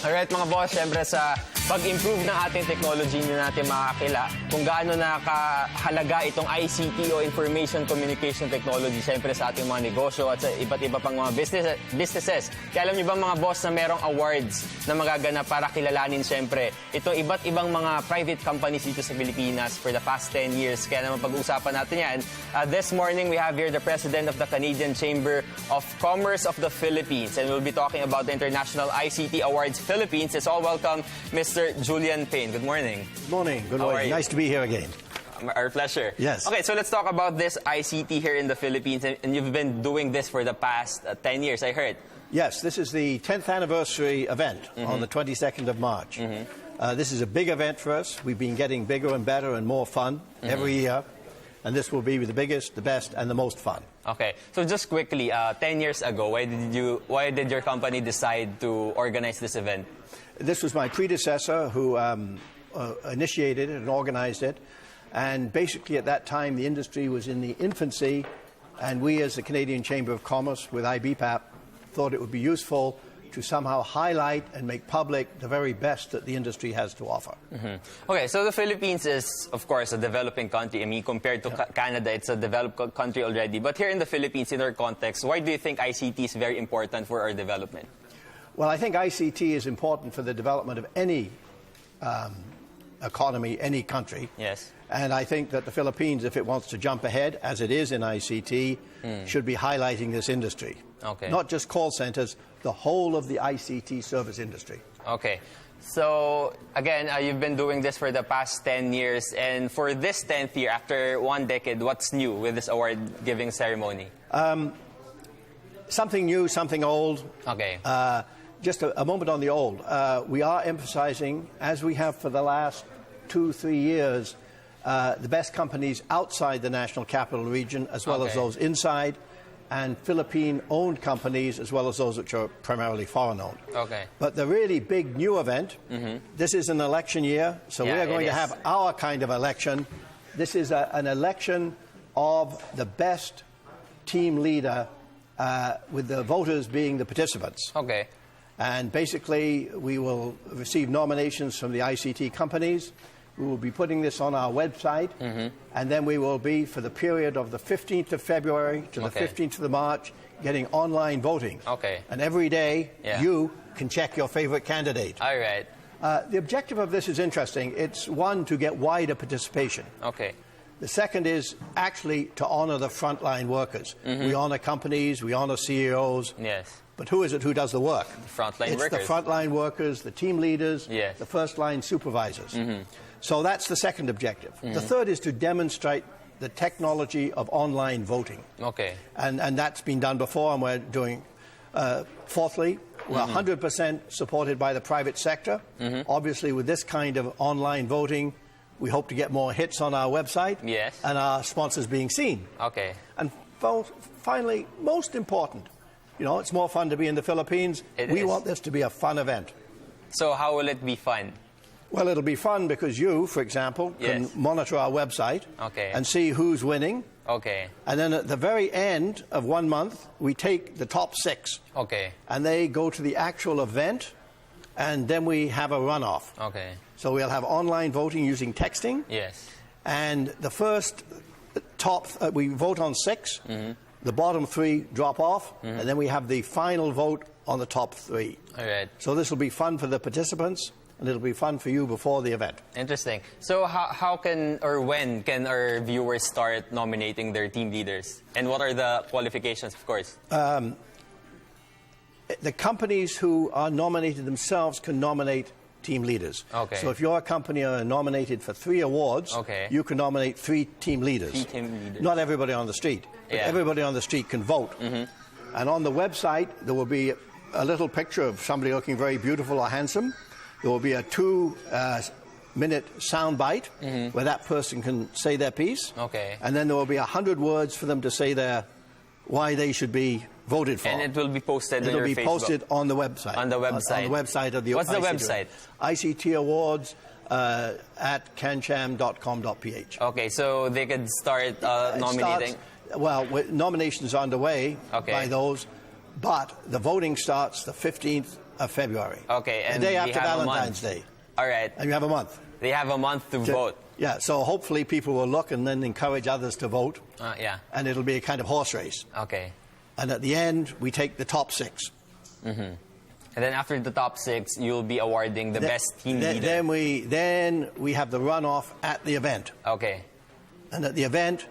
Alright mga boss, syempre sa pag-improve ng ating technology, hindi natin makakila kung gaano nakahalaga itong ICT o Information Communication Technology syempre sa ating mga negosyo at sa iba't iba pang mga businesses. Kaya alam niyo ba mga boss na merong awards na magaganap para kilalanin syempre ito iba't ibang mga private companies dito sa Pilipinas for the past 10 years. Kaya naman pag-uusapan natin yan. This morning we have here the President of the Canadian Chamber of Commerce of the Philippines, and we'll be talking about the International ICT Awards Philippines. It's all welcome, Mr. Julian Payne. Good morning. Good morning. Good morning. Nice to be here again. Our pleasure. Yes. Okay, so let's talk about this ICT here in the Philippines, and you've been doing this for the past 10 years, I heard. Yes, this is the 10th anniversary event on the 22nd of March. This is a big event for us. We've been getting bigger and better and more fun every year, and this will be the biggest, the best, and the most fun. Okay, so just quickly, 10 years ago, why did your company decide to organize this event? This was my predecessor who initiated it and organized it, and basically at that time the industry was in the infancy, and we as the Canadian Chamber of Commerce with IBPAP thought it would be useful to somehow highlight and make public the very best that the industry has to offer. Okay, so the Philippines is, of course, a developing country. I mean, compared to Canada, it's a developed country already. But here in the Philippines, in our context, why do you think ICT is very important for our development? Well, I think ICT is important for the development of any economy, any country. Yes. And I think that the Philippines, if it wants to jump ahead, as it is in ICT, should be highlighting this industry. Okay. Not just call centers, the whole of the ICT service industry. Okay. So, again, you've been doing this for the past 10 years. And for this 10th year, after 1 decade, what's new with this award-giving ceremony? Something new, something old. Okay. Just a moment on the old. We are emphasizing, as we have for the last 2-3 years, the best companies outside the National Capital Region, as well as those inside, and Philippine-owned companies, as well as those which are primarily foreign-owned. Okay. But the really big new event, this is an election year, so we are going to have our kind of election. This is an election of the best team leader, with the voters being the participants. Okay. And basically, we will receive nominations from the ICT companies. We will be putting this on our website, and then we will be, for the period of the 15th of February to the 15th of March, getting online voting. Okay. And every day, you can check your favorite candidate. All right. The objective of this is interesting. It's, one, to get wider participation. Okay. The second is actually to honor the frontline workers. We honor companies, we honor CEOs. Yes. But who is it who does the work? Frontline workers. It's the frontline workers, the team leaders, the first-line supervisors. So that's the second objective. The third is to demonstrate the technology of online voting. Okay. And that's been done before, and we're doing. Fourthly, we're 100% supported by the private sector. Obviously, with this kind of online voting, we hope to get more hits on our website. Yes. And our sponsors being seen. Okay. And finally, most important, you know, it's more fun to be in the Philippines. We want this to be a fun event. So how will it be fun? Well, it'll be fun because you, for example, can monitor our website and see who's winning. Okay. And then at the very end of 1 month, we take the top 6. Okay. And they go to the actual event, and then we have a runoff. Okay. So we'll have online voting using texting. Yes. And the first top, we vote on 6. The bottom 3 drop off, and then we have the final vote on the top 3. All right. So this will be fun for the participants, and it'll be fun for you before the event. Interesting. So how can or when can our viewers start nominating their team leaders? And what are the qualifications, of course? The companies who are nominated themselves can nominate team leaders. Okay. So if your company are nominated for 3 awards, you can nominate 3 team leaders. 3 team leaders. Not everybody on the street, but everybody on the street can vote. And on the website, there will be a little picture of somebody looking very beautiful or handsome. There will be a 2-minute sound bite where that person can say their piece. Okay. And then there will be 100 words for them to say why they should be voted for. And it will be posted on your Facebook? It'll be posted on the website. On the website? On the website of the What's the ICT website? ICT Awards at cancham.com.ph. Okay, so they could start nominating? Nominations are underway by those, but the voting starts the 15th of February. Okay, and the day we after have a Valentine's month. Day. All right. And you have a month. They have a month to vote. Yeah, so hopefully people will look and then encourage others to vote. Yeah. And it'll be a kind of horse race. Okay. And at the end, we take the top 6. And then after the top 6, you'll be awarding the best team leader. Then we have the runoff at the event. Okay. And at the event,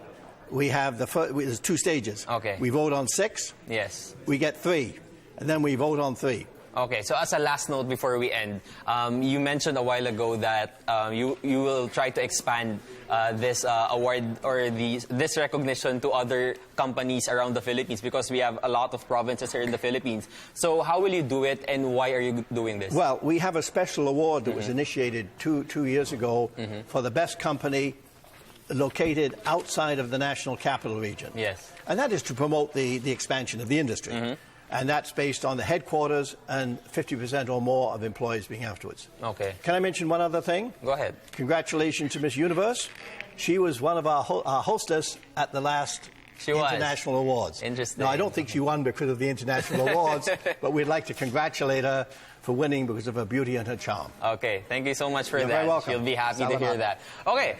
we have there's 2 stages. Okay. We vote on 6. Yes. We get 3. And then we vote on 3. Okay, so as a last note before we end, you mentioned a while ago that you will try to expand this award or this recognition to other companies around the Philippines because we have a lot of provinces here in the Philippines. So how will you do it and why are you doing this? Well, we have a special award that was initiated two years ago for the best company located outside of the national capital region. Yes. And that is to promote the expansion of the industry. And that's based on the headquarters and 50% or more of employees being afterwards. Okay. Can I mention one other thing? Go ahead. Congratulations to Miss Universe. She was one of our hostess at the last international awards. Interesting. Now, I don't think she won because of the international awards, but we'd like to congratulate her for winning because of her beauty and her charm. Okay, thank you so much for You're that. very welcome. She'll be happy to hear that. Okay,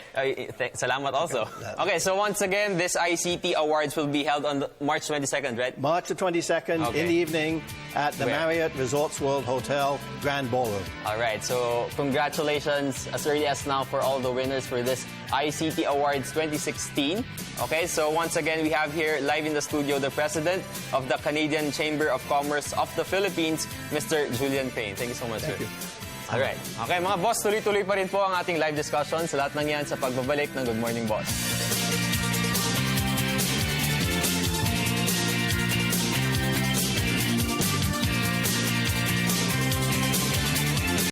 salamat also. Okay, so once again, this ICT Awards will be held on March 22nd, right? March the 22nd in the evening at the Marriott Resorts World Hotel Grand Ballroom. All right, so congratulations as early as now for all the winners for this ICT Awards 2016. Okay, so once again, we have here live in the studio the President of the Canadian Chamber of Commerce of the Philippines, Mr. Julian Payne. Thank you so much, sir. Thank you. Alright. Okay, mga boss, tuloy-tuloy pa rin po ang ating live discussion sa lahat ng yan sa pagbabalik ng Good Morning Boss.